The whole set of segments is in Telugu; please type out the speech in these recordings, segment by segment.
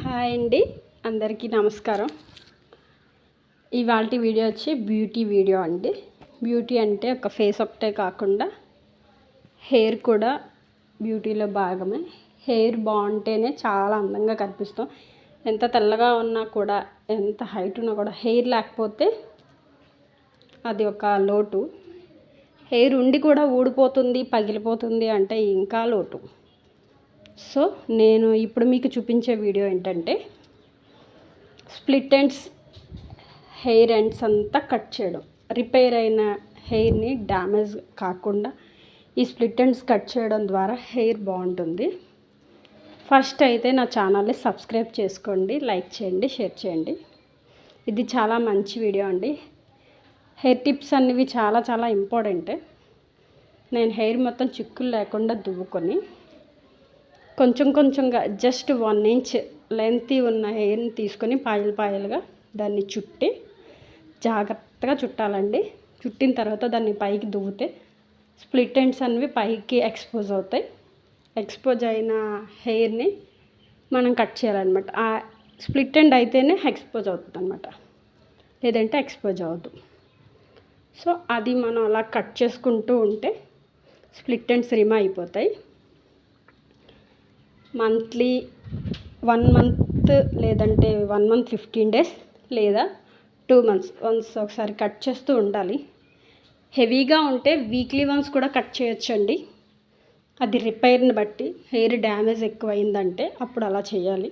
హాయ్ అండి, అందరికీ నమస్కారం. ఇవాల్టి వీడియో వచ్చి బ్యూటీ వీడియో అండి. బ్యూటీ అంటే ఒక ఫేస్ ఒకటే కాకుండా హెయిర్ కూడా బ్యూటీలో భాగమే. హెయిర్ బాగుంటేనే చాలా అందంగా కనిపిస్తాం. ఎంత తెల్లగా ఉన్నా కూడా, ఎంత హైట్ ఉన్నా కూడా హెయిర్ లేకపోతే అది ఒక లోటు. హెయిర్ ఉండి కూడా ఊడిపోతుంది, పగిలిపోతుంది అంటే ఇంకా లోటు. సో నేను ఇప్పుడు మీకు చూపించే వీడియో ఏంటంటే స్ప్లిట్ ఎండ్స్ హెయిర్ ఎండ్స్ అంతా కట్ చేయడం. రిపేర్ అయిన హెయిర్ని డ్యామేజ్ కాకుండా ఈ స్ప్లిట్ ఎండ్స్ కట్ చేయడం ద్వారా హెయిర్ బాగుంటుంది. ఫస్ట్ అయితే నా ఛానల్ని సబ్స్క్రైబ్ చేసుకోండి, లైక్ చేయండి, షేర్ చేయండి. ఇది చాలా మంచి వీడియో అండి. హెయిర్ టిప్స్ అనేవి చాలా చాలా ఇంపార్టెంట్. నేను హెయిర్ మొత్తం చిక్కులు లేకుండా దువ్వుకొని కొంచెం కొంచెంగా జస్ట్ 1 ఇంచ్ లెంతీ ఉన్న హెయిర్ని తీసుకొని పాయలుగా దాన్ని చుట్టి జాగ్రత్తగా చుట్టాలండి. చుట్టిన తర్వాత దాన్ని పైకి దువ్వుతే స్ప్లిట్ ఎండ్స్ అనేవి పైకి ఎక్స్పోజ్ అవుతాయి. ఎక్స్పోజ్ అయిన హెయిర్ని మనం కట్ చేయాలన్నమాట. ఆ స్ప్లిట్ ఎండ్ అయితేనే ఎక్స్పోజ్ అవుతుంది అన్నమాట, లేదంటే ఎక్స్పోజ్ అవ్వదు. సో అది మనం అలా కట్ చేసుకుంటూ ఉంటే స్ప్లిట్ ఎండ్స్ రిమూవ్ అయిపోతాయి. మంత్లీ 1 మంత్ లేదంటే 1 మంత్ 15 డేస్ లేదా 2 మంత్స్ వన్స్ ఒకసారి కట్ చేస్తూ ఉండాలి. హెవీగా ఉంటే వీక్లీ వన్స్ కూడా కట్ చేయొచ్చండి. అది రిపేర్ని బట్టి. హెయిర్ డ్యామేజ్ ఎక్కువైందంటే అప్పుడు అలా చేయాలి.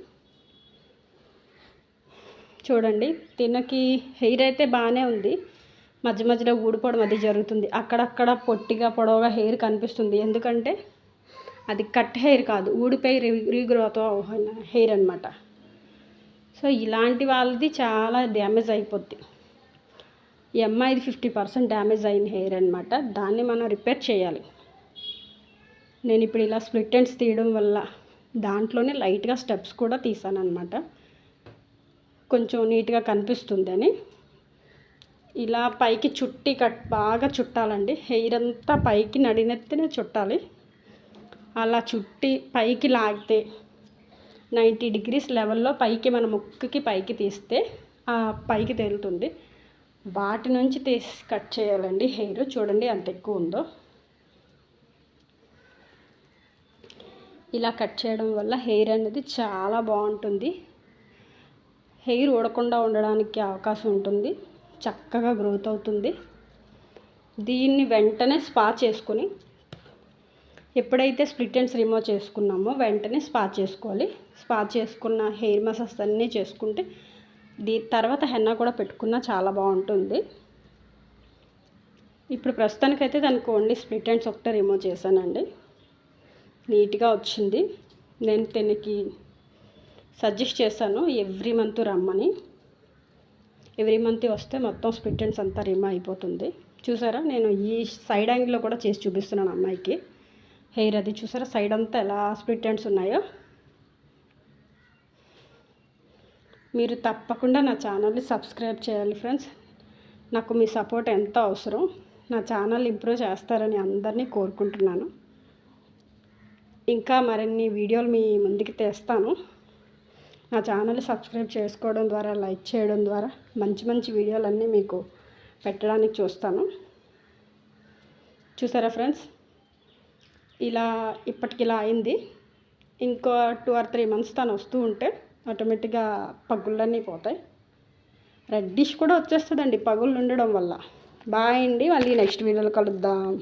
చూడండి, తినకి హెయిర్ అయితే బాగానే ఉంది, మధ్య మధ్యలో ఊడిపోవడం అది జరుగుతుంది. అక్కడక్కడ పొట్టిగా పొడవుగా హెయిర్ కనిపిస్తుంది. ఎందుకంటే అది కట్ హెయిర్ కాదు, ఊడిపోయి రీగ్రోత్ హెయిర్ అనమాట. సో ఇలాంటి వాళ్ళది చాలా డ్యామేజ్ అయిపోద్ది. ఈ అమ్మాయిది 50% డ్యామేజ్ అయిన హెయిర్ అనమాట. దాన్ని మనం రిపేర్ చేయాలి. నేను ఇప్పుడు ఇలా స్ప్లిట్ ఎండ్స్ తీయడం వల్ల దాంట్లోనే లైట్గా స్టెప్స్ కూడా తీసాను అనమాట, కొంచెం నీట్గా కనిపిస్తుంది అని. ఇలా పైకి చుట్టి బాగా చుట్టాలండి. హెయిర్ అంతా పైకి నడినెత్తినే చుట్టాలి. అలా చుట్టి పైకి లాగితే 90 degrees లెవెల్లో పైకి మన ముక్కుకి పైకి తీస్తే ఆ పైకి తేలుతుంది. వాటి నుంచి తీసి కట్ చేయాలండి హెయిర్. చూడండి ఎంత ఎక్కువ ఉందో. ఇలా కట్ చేయడం వల్ల హెయిర్ అనేది చాలా బాగుంటుంది. హెయిర్ ఊడకుండా ఉండడానికి అవకాశం ఉంటుంది, చక్కగా గ్రోత్ అవుతుంది. దీన్ని వెంటనే స్పా చేసుకొని, ఎప్పుడైతే స్ప్లిట్ ఎండ్స్ రిమూవ్ చేసుకున్నామో వెంటనే స్పా చేసుకోవాలి. స్పా చేసుకున్న హెయిర్ మసాజ్ అన్నీ చేసుకుంటే దీని తర్వాత హెన్నా కూడా పెట్టుకున్నా చాలా బాగుంటుంది. ఇప్పుడు ప్రస్తుతానికైతే దానికి ఓన్లీ స్ప్లిట్ ఎండ్స్ ఒకటే రిమూవ్ చేశానండి. నీట్గా వచ్చింది. నేను దీనికి సజెస్ట్ చేశాను ఎవ్రీ మంత్ రమ్మని. ఎవ్రీ మంత్ వస్తే మొత్తం స్ప్లిట్ ఎండ్స్ అంతా రిమూవ్ అయిపోతుంది. చూసారా, నేను ఈ సైడ్ యాంగిల్లో కూడా చేసి చూపిస్తున్నాను అమ్మాయికి. హెయిర్ అది చూసారా, సైడ్ అంతా ఎలా స్ప్లిట్ ఎండ్స్ ఉన్నాయో. మీరు తప్పకుండా నా ఛానల్ని సబ్స్క్రైబ్ చేయాలి ఫ్రెండ్స్. నాకు మీ సపోర్ట్ ఎంతో అవసరం. నా ఛానల్ ఇంప్రూవ్ చేస్తారని అందరినీ కోరుకుంటున్నాను. ఇంకా మరిన్ని వీడియోలు మీ ముందుకు తెస్తాను. నా ఛానల్ని సబ్స్క్రైబ్ చేసుకోవడం ద్వారా, లైక్ చేయడం ద్వారా మంచి మంచి వీడియోలన్నీ మీకు పెట్టడానికి చూస్తాను. చూసారా ఫ్రెండ్స్, ఇలా ఇప్పటికి ఇలా అయింది. ఇంకో 2 or 3 months తను వస్తూ ఉంటే ఆటోమేటిక్గా పగుళ్ళన్నీ పోతాయి. రెడ్డిష్ కూడా వచ్చేస్తుందండి పగుళ్ళు ఉండడం వల్ల. బాయ్ అండి, మళ్ళీ నెక్స్ట్ వీడియోలో కలుద్దాం.